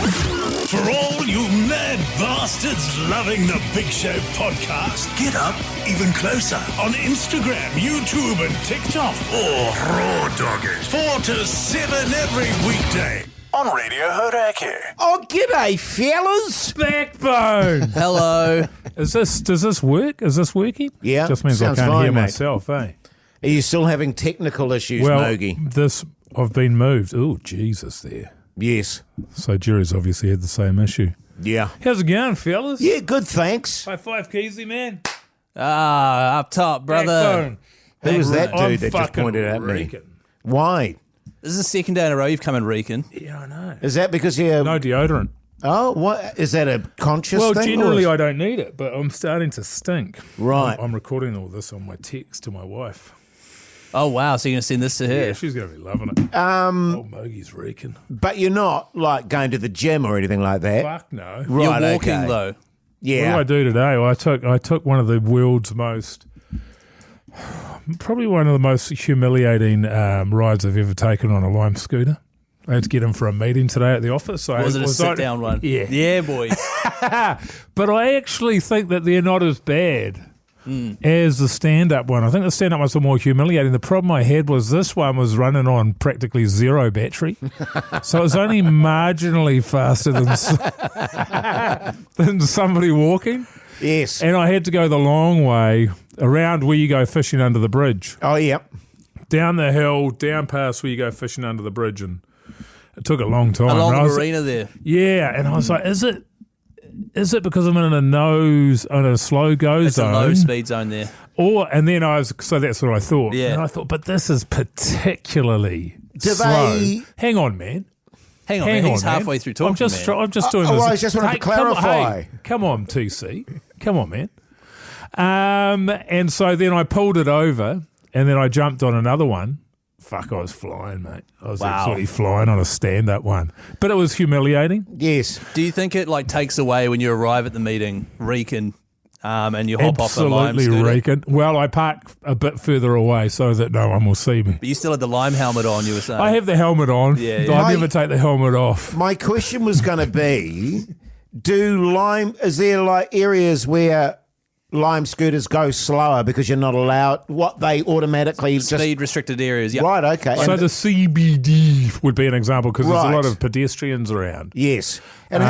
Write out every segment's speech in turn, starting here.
For all you mad bastards loving the Big Show podcast, get up even closer on Instagram, YouTube and TikTok. Or raw dog it 4 to 7 every weekday on Radio Hauraki. Oh, g'day, fellas. Backbone. Hello. Does this work? Is this working? Yeah, Just means I sounds can't fine, hear mate. myself, eh? Are you still having technical issues, Well, Mogie? I've been moved. Oh, Jesus, there. Yes. So Jerry's obviously had the same issue. Yeah. How's it going, fellas? Yeah, good, thanks. High five, Keyzie, man. Up top, brother. Backbone. Who was that I'm dude that just fucking pointed at me? reeking. Why? This is the second day in a row you've come in reeking. Yeah, I know. Is that because you're... No deodorant. Oh, what? Is that a conscious Well, thing? generally or- I don't need it, but I'm starting to stink. Right. I'm recording all this on my text to my wife. Oh, wow. So you're going to send this to her? Yeah, she's going to be loving it. Oh, Mogie's reeking. But you're not, like, going to the gym or anything like that? Fuck no. Right, You're walking, okay. though. Yeah. What did I do today? Well, I took one of the world's most, probably one of the most humiliating rides I've ever taken on a Lime scooter. I had to get in for a meeting today at the office. So Was it a sit-down one? Yeah. Yeah, boy. But I actually think that they're not as bad as the stand-up one. I think the stand-up ones are more humiliating. The problem I had was this one was running on practically zero battery. So it was only marginally faster than somebody walking. Yes. And I had to go the long way around where you go fishing under the bridge. Oh, yeah. Down the hill, down past where you go fishing under the bridge. And it took a long time. Along And I the was- marina there. Yeah. And I was like, is it because I'm in a slow go It's zone? a low speed zone there. So that's what I thought. Yeah. And I thought, but this is particularly Do slow. they- Hang on, man. Hang on, Hang man. on, He's man. halfway through talking, I'm just man. doing this. I just wanted to Come on, clarify. come on, TC. Come on, man. And so then I pulled it over, and then I jumped on another one. Fuck, I was flying, mate. I was absolutely flying on a stand-up one. But it was humiliating. Yes. Do you think it takes away when you arrive at the meeting, reeking, and you hop off the Lime Absolutely scooter? reeking. Well, I park a bit further away so that no one will see me. But you still had the Lime helmet on, you were saying. I have the helmet on. Yeah, yeah. I never take the helmet off. My question was going to be, is there like areas where Lime scooters go slower because you're not allowed, they automatically just... Speed restricted areas, yeah. Right, okay. So And- the CBD would be an example because there's a Right. lot of pedestrians around. Yes. And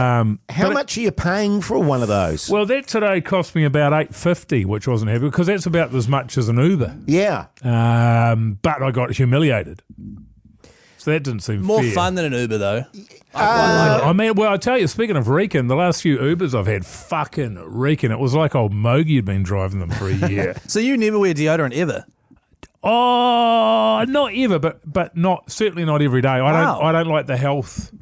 how but much are you paying for one of those? Well, that today cost me about $8.50, which wasn't happy because that's about as much as an Uber. Yeah. But I got humiliated. So that didn't seem More fair. fun than an Uber, though. I mean, well, I tell you, speaking of reeking, the last few Ubers I've had fucking reeking. It was like old Mogie had been driving them for a year. So you never wear deodorant ever? Oh, not ever, but certainly not every day. Wow. I don't like the health.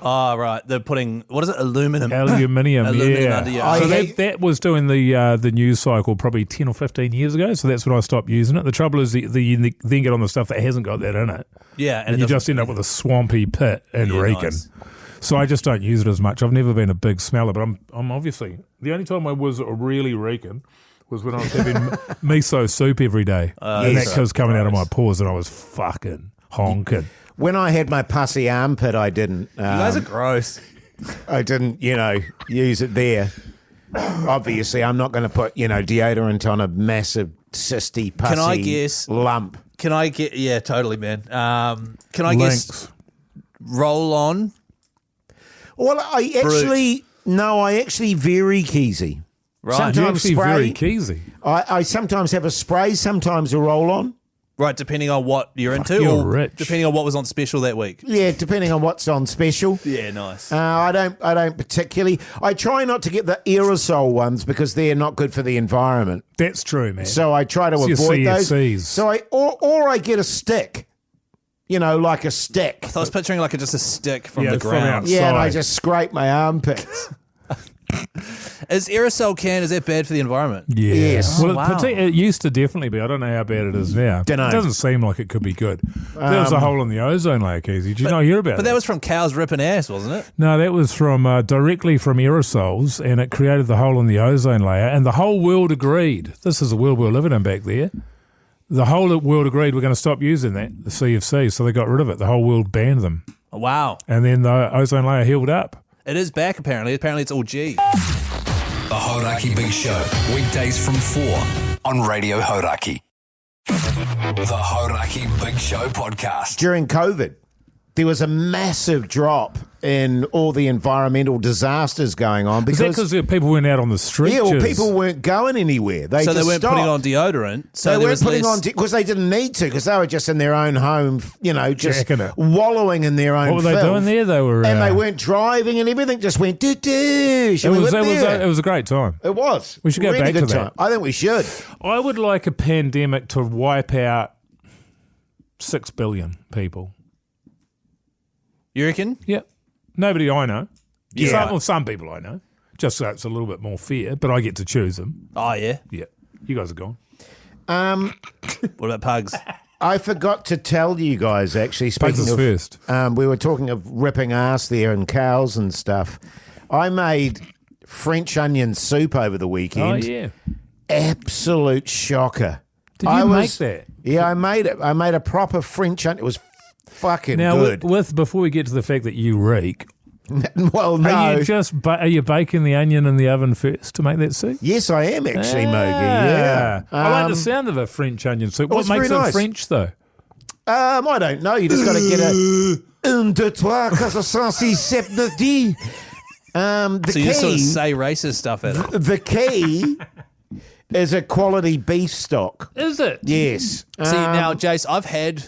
Oh, right. They're putting, what is it, aluminum? Aluminium, Aluminum yeah. under your- So I- that was doing the news cycle probably 10 or 15 years ago, so that's when I stopped using it. The trouble is you then get on the stuff that hasn't got that in it, Yeah. and it you doesn't- just end up with a swampy pit and Yeah, reeking. nice. So I just don't use it as much. I've never been a big smeller, but I'm obviously... The only time I was really reeking was when I was having miso soup every day. And yes. that was coming out of my pores and I was fucking honking. When I had my pussy armpit, I didn't. You guys are gross. I didn't, use it there. Obviously, I'm not going to put, deodorant on a massive cysty pussy Can I guess- lump. Can I get, yeah, totally, man. Can I Lynx. guess roll on? Well, I actually vary, Keyzie. Right. You're Sometimes actually very spray. Keyzie. I sometimes have a spray, sometimes a roll-on. Right, depending on what you're into, you're or rich. depending on what was on special that week. Yeah, depending on what's on special. Yeah, nice. I don't particularly. I try not to get the aerosol ones because they're not good for the environment. That's true, man. So I try to It's your avoid those. CFCs. So I get a stick. Like a stick. So I was picturing like just a stick from Yeah, the from ground. outside. Yeah, and I Side. just scrape my armpits. Is aerosol is that bad for the environment? Yeah. Yes. Well, Wow. it used to definitely be. I don't know how bad it is now. Dunno. It doesn't seem like it could be good. There was a hole in the ozone layer, Keyzie. Did you not hear about But that? that was from cows ripping ass, wasn't it? No, that was from directly from aerosols, and it created the hole in the ozone layer, and the whole world agreed. This is the world we were living in back there. The whole world agreed we're going to stop using that, the CFC, so they got rid of it. The whole world banned them. Oh, wow. And then the ozone layer healed up. It is back, apparently. Apparently it's all G. The Hauraki Big Show, weekdays from 4 on Radio Hauraki. The Hauraki Big Show podcast. During COVID, there was a massive drop in all the environmental disasters going on Is that because people weren't out on the streets? yeah, well, people weren't going anywhere. They So they just weren't stopped. putting on deodorant. So They there weren't was putting less... on because they didn't need to, because they were just in their own home, just Jacking it. wallowing in their own. What were they filth. doing there? They were, and they weren't driving, and everything just went doo doo. It was a great time. It was. We should go Really back to good that. time. I think we should. I would like a pandemic to wipe out 6 billion people. You reckon? Yep. Nobody I know. Yeah. Some people I know. Just so it's a little bit more fair, but I get to choose them. Oh, yeah. Yeah. You guys are gone. What about pugs? I forgot to tell you guys, actually, Pugs speaking is of, first. we were talking of ripping ass there and cows and stuff. I made French onion soup over the Oh, weekend. yeah. Absolute shocker. Did you make that? Yeah, I made it. I made a proper French onion. It was fucking Now, good. before we get to the fact that you reek, Well, no. are you baking the onion in the oven first to make that soup? Yes, I am actually, Mogi. Yeah. I like the sound of a French onion soup. What it's makes very it nice. French, though? I don't know. You just got to get a 1, 2, 3, 4, 5, 6, 7, 8, 10. The So key, you just sort of say racist stuff at it. the key is a quality beef stock. Is it? Yes. See, now, Jace, I've had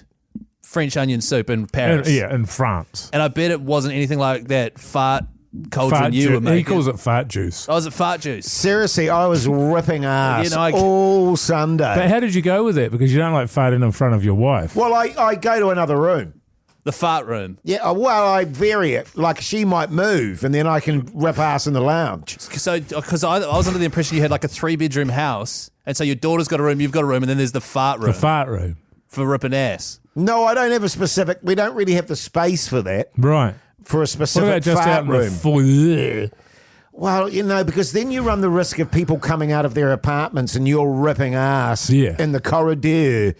French onion soup in Paris. In France. And I bet it wasn't anything like that fart cauldron Fart you were juice. making. He calls it fart juice. Oh, was it fart juice? Seriously, I was ripping ass You know, all Sunday. But how did you go with that? Because you don't like farting in front of your wife. Well, I go to another room. The fart room. Yeah, well, I vary it. Like, she might move, and then I can rip ass in the lounge. So, because I was under the impression you had like a 3-bedroom house, and so your daughter's got a room, you've got a room, and then there's the fart room The fart room. for ripping ass. No, I don't have a specific. We don't really have the space for that, Right. for a What specific about just fart out in the room. foyer? Well, because then you run the risk of people coming out of their apartments and you're ripping ass in the corridor.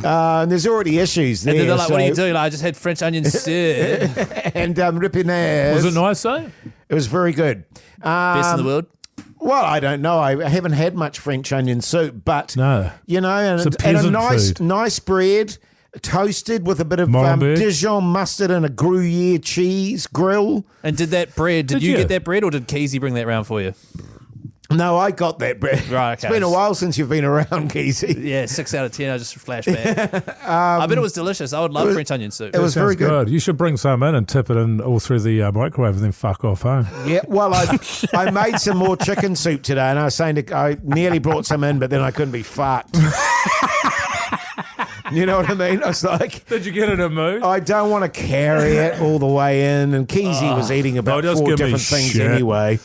And there's already issues there. And then they're like, what are you so- doing? I just had French onion soup. And ripping ass. Was it nice, though? It was very good. Best in the world. Well, I don't know. I haven't had much French onion soup, but No. and It's a and a peasant nice, food. nice bread, toasted with a bit of Molenbeek. Dijon mustard and a Gruyere cheese grill. And did that bread, did Did you you? get that bread or did Keyzie bring that round for you? No, I got that bread. Right, It's okay. been a while since you've been around, Keyzie. Yeah, 6 out of 10. I just flashed back. I bet it was delicious. I would love French onion soup. It was very Sounds good. You should bring some in and tip it in all through the microwave and then fuck off home. Yeah, well, I made some more chicken soup today, and I was saying I nearly brought some in, but then I couldn't be fucked. You know what I mean? I was like, Did you get in a mood? I don't want to carry it all the in, and Keyzie was eating about just 4 give me different things shit. anyway.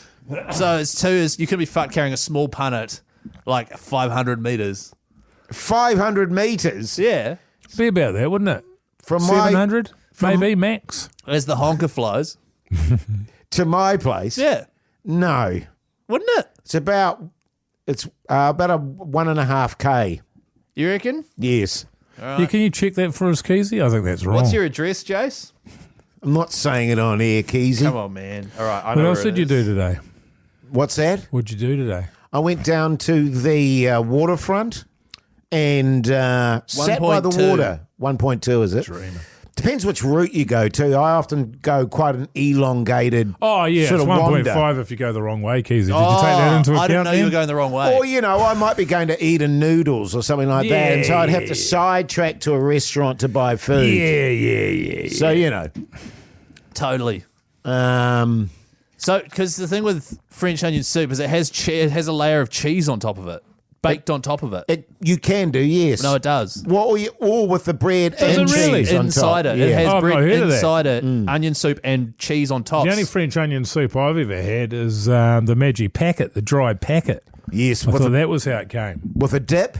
So it's two is you could be fucked carrying a small punnet like 500 meters. 500 meters Yeah. Be about that, wouldn't it? from my 700? Maybe max. As the honker flies. to my place. Yeah. No, Wouldn't it? it's about a 1.5K. You reckon? Yes, Yeah, can you check that for us, Keyzie? I think that's wrong. What's your address, Jace? I'm not saying it on air, Keyzie. Come on, man. All right. I What know else where it did you is. do today? What's that? What'd you do today? I went down to the waterfront and sat by the 1.2. water. 1.2, is it? Depends which route you go to. I often go quite an elongated Oh, yeah, sort it's of wander. 1.5 if you go the wrong way, Keyzie. Did you take that into account? I didn't know you were then? going the wrong way. Or, I might be going to Eden Noodles or something like that. And so I'd have to sidetrack to a restaurant to buy food. Yeah. So, Totally. um, So, because the thing with French onion soup is it has a layer of cheese on top of it, baked on top of it. you can do, yes. No, it does. Well, or with the bread and it really? cheese on Inside top. it. It Yeah. has Oh, I've bread not heard of that. inside it, onion soup and cheese on top. The only French onion soup I've ever had is the Maggi packet, the dried packet. Yes, I with thought a, that was how it came. with a dip.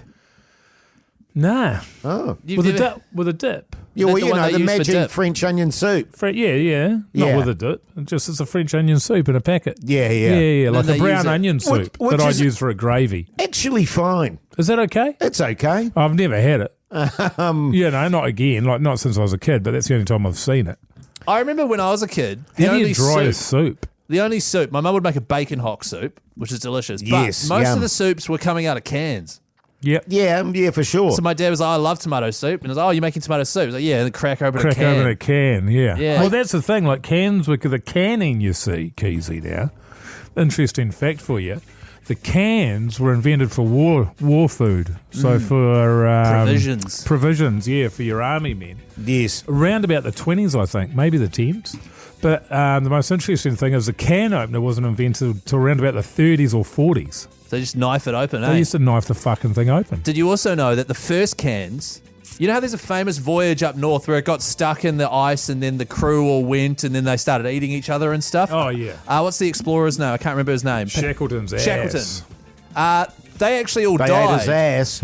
Nah. Oh. You've never- With a dip. Yeah, That well, the one they the use for magic dip? French onion soup. Yeah. Not Yeah. with a dip. It's a French onion soup in a packet. Yeah. Yeah, like they a brown use it- onion soup Which that I'd is- use for a gravy. Actually fine. Is that okay? It's okay. I've never had it. Not again, not since I was a kid, but that's the only time I've seen it. I remember when I was a kid, the How do only you dry a soup, soup? The only soup, my mum would make a bacon hock soup, which is delicious. Yes, But most yum. of the soups were coming out of cans. Yep. Yeah, for sure. So my dad was like, I love tomato soup. And I was like, oh, you're making tomato soup? I was like, yeah, and then crack open a can. Open a can, yeah. Yeah. Well, that's the thing. Like cans, with the canning, you see, Keyzie now. Interesting fact for you. The cans were invented for war food. So for... Provisions. Provisions, yeah, for your army men. Yes. Around about the 20s, I think, maybe the 10s. But the most interesting thing is the can opener wasn't invented until around about the 30s or 40s. They just knife it open, They used to knife the fucking thing open. Did you also know that the first cans... You know how there's a famous voyage up north where it got stuck in the ice and then the crew all went and then they started eating each other and stuff? Oh, yeah. What's the explorer's name? I can't remember his name. Shackleton's ass. Shackleton. They actually all They died. ate his ass.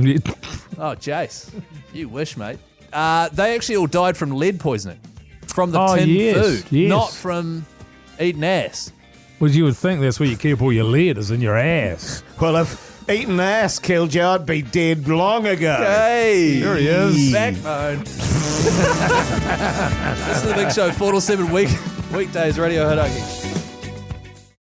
Oh, Jace. You wish, mate. They actually all died from lead poisoning. From the tin food. Yes. Not from eating ass. Well, you would think that's where you keep all your lead, is in your ass. Well, if eating ass killed you, I'd be dead long ago. Hey. There he is. Backbone. This is the Big Show, 4 to 7 weekdays, Radio Hauraki.